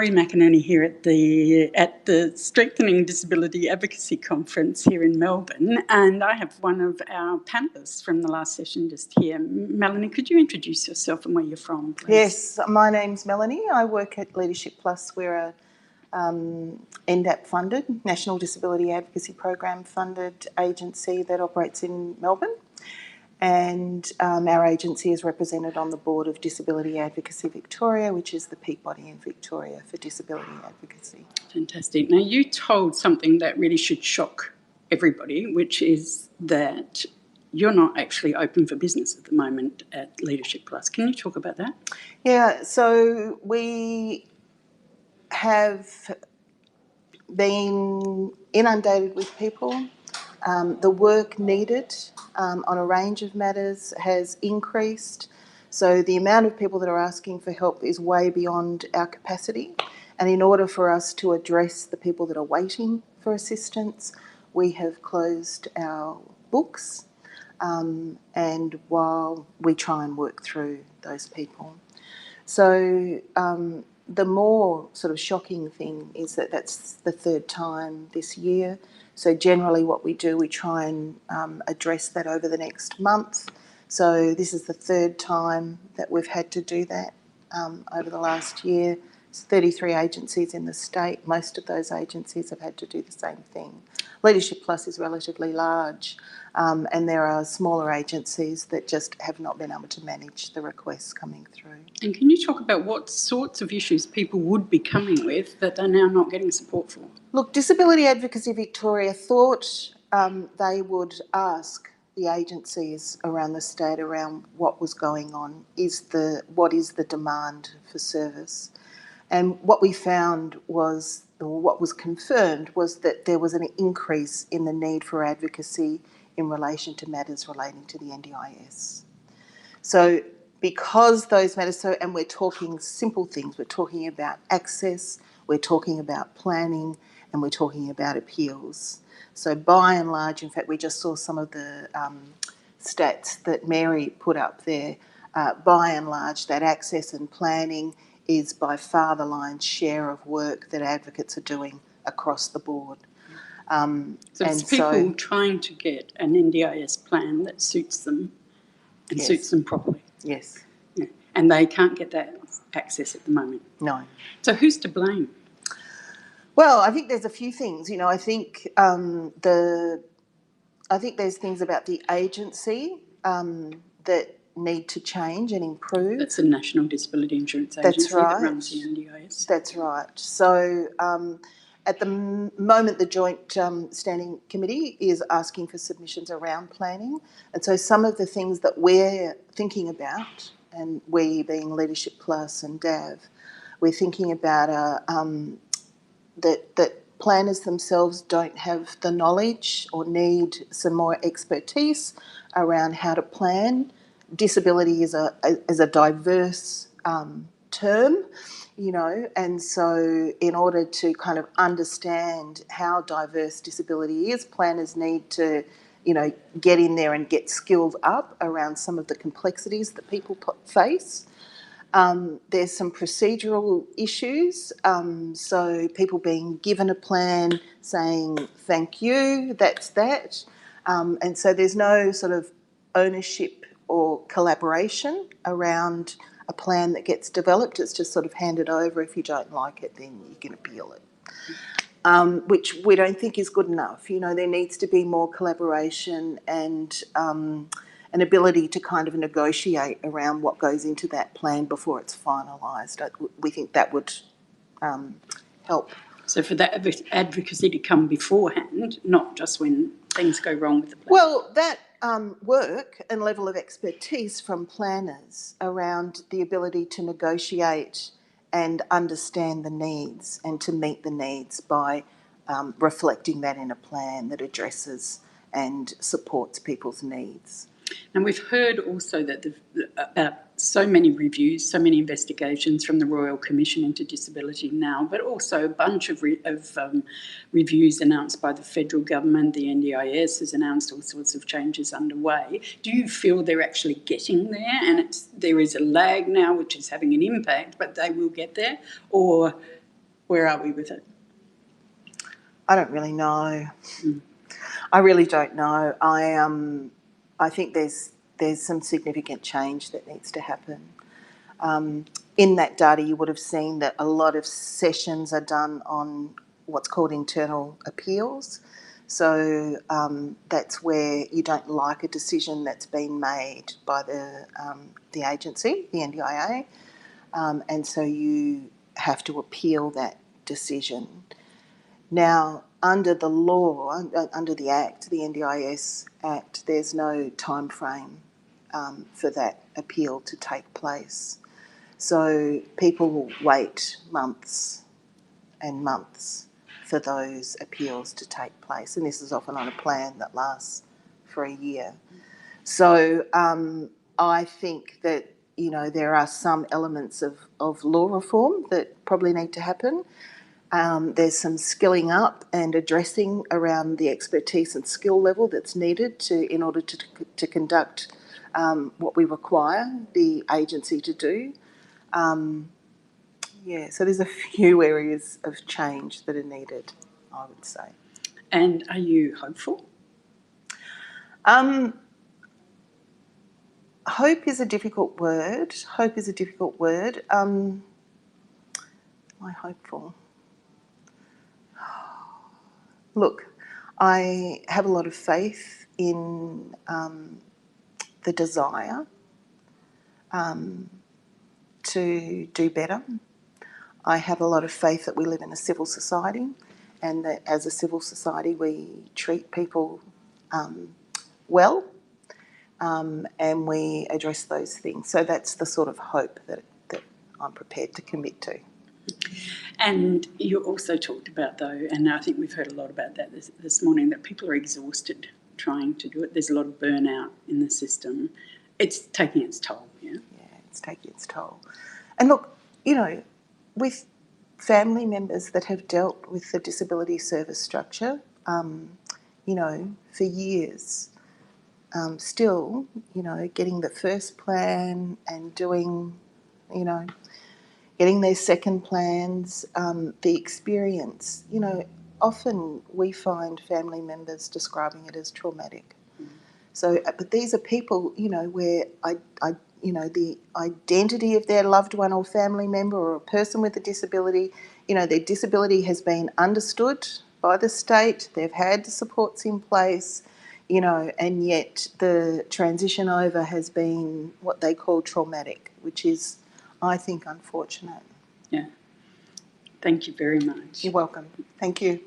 Mcinerney here at the Strengthening Disability Advocacy Conference here in Melbourne, and I have one of our panellists from the last session just here. Melanie, could you introduce yourself and where you're from, please? Yes, my name's Melanie. I work at Leadership Plus. We're a NDAP-funded, National Disability Advocacy Program funded agency that operates in Melbourne. And our agency is represented on the board of Disability Advocacy Victoria, which is the peak body in Victoria for disability advocacy. Fantastic. Now, you told something that really should shock everybody, which is that you're not actually open for business at the moment at Leadership Plus. Can you talk about that? Yeah, so we have been inundated with people. The work needed on a range of matters has increased. So the amount of people that are asking for help is way beyond our capacity. And in order for us to address the people that are waiting for assistance, we have closed our books and while we try and work through those people. So the more sort of shocking thing is that that's the third time this year. So generally what we do, we try and address that over the next month. So this is the third time that we've had to do that over the last year. It's 33 agencies in the state. Most of those agencies have had to do the same thing. Leadership Plus is relatively large, and there are smaller agencies that just have not been able to manage the requests coming through. And can you talk about what sorts of issues people would be coming with that they're now not getting support for? Look, Disability Advocacy Victoria thought they would ask the agencies around the state around what was going on, what is the demand for service. And what we found was, or what was confirmed, was that there was an increase in the need for advocacy in relation to matters relating to the NDIS. So because those matters, and we're talking simple things, we're talking about access, we're talking about planning, and we're talking about appeals. So by and large, in fact, we just saw some of the stats that Mary put up there. By and large, that access and planning is by far the lion's share of work that advocates are doing across the board. So it's people trying to get an NDIS plan that suits them and yes. suits them properly. Yes. Yeah. And they can't get that access at the moment. No. So who's to blame? Well, I think there's a few things. You know, I think there's things about the agency that need to change and improve. That's the National Disability Insurance Agency that runs the NDIS. That's right. So at the moment, the Joint Standing Committee is asking for submissions around planning. And so some of the things that we're thinking about, and we being Leadership Plus and DAV, we're thinking about that planners themselves don't have the knowledge or need some more expertise around how to plan. Disability is a diverse term, you know, and so in order to kind of understand how diverse disability is, planners need to, you know, get in there and get skilled up around some of the complexities that people face. There's some procedural issues, so people being given a plan saying, thank you, that's that. And so there's no sort of ownership or collaboration around a plan that gets developed. It's just sort of handed over. If you don't like it, then you can appeal it, which we don't think is good enough. You know, there needs to be more collaboration and an ability to kind of negotiate around what goes into that plan before it's finalised. We think that would help. So for that advocacy to come beforehand, not just when things go wrong with the plan? Well, that work and level of expertise from planners around the ability to negotiate and understand the needs and to meet the needs by reflecting that in a plan that addresses and supports people's needs. And we've heard also that about so many reviews, so many investigations from the Royal Commission into Disability now, but also a bunch of reviews announced by the federal government. The NDIS has announced all sorts of changes underway. Do you feel they're actually getting there and there is a lag now which is having an impact, but they will get there? Or Where are we with it? I don't really know. I really don't know. I think there's some significant change that needs to happen. In that data, you would have seen that a lot of sessions are done on what's called internal appeals. So that's where you don't like a decision that's been made by the agency, the NDIA, and so you have to appeal that decision. Now, under the law, under the Act, the NDIS Act, there's no time frame for that appeal to take place. So people will wait months and months for those appeals to take place, and this is often on a plan that lasts for a year. So I think that, you know, there are some elements of law reform that probably need to happen. There's some skilling up and addressing around the expertise and skill level that's needed in order to conduct what we require the agency to do. So there's a few areas of change that are needed, I would say. And are you hopeful? Hope is a difficult word. Am I hopeful? Look, I have a lot of faith in the desire to do better. I have a lot of faith that we live in a civil society, and that as a civil society we treat people well, and we address those things. So that's the sort of hope that I'm prepared to commit to. And you also talked about, though, and I think we've heard a lot about that this morning, that people are exhausted trying to do it. There's a lot of burnout in the system. It's taking its toll, yeah? Yeah, it's taking its toll. And look, you know, with family members that have dealt with the disability service structure, you know, for years, still, you know, getting the first plan and doing, you know, getting their second plans, the experience, you know, often we find family members describing it as traumatic. So, but these are people, you know, where you know, the identity of their loved one or family member or a person with a disability, you know, their disability has been understood by the state, they've had the supports in place, you know, and yet the transition over has been what they call traumatic, which is, I think, unfortunate. Yeah. Thank you very much. You're welcome. Thank you.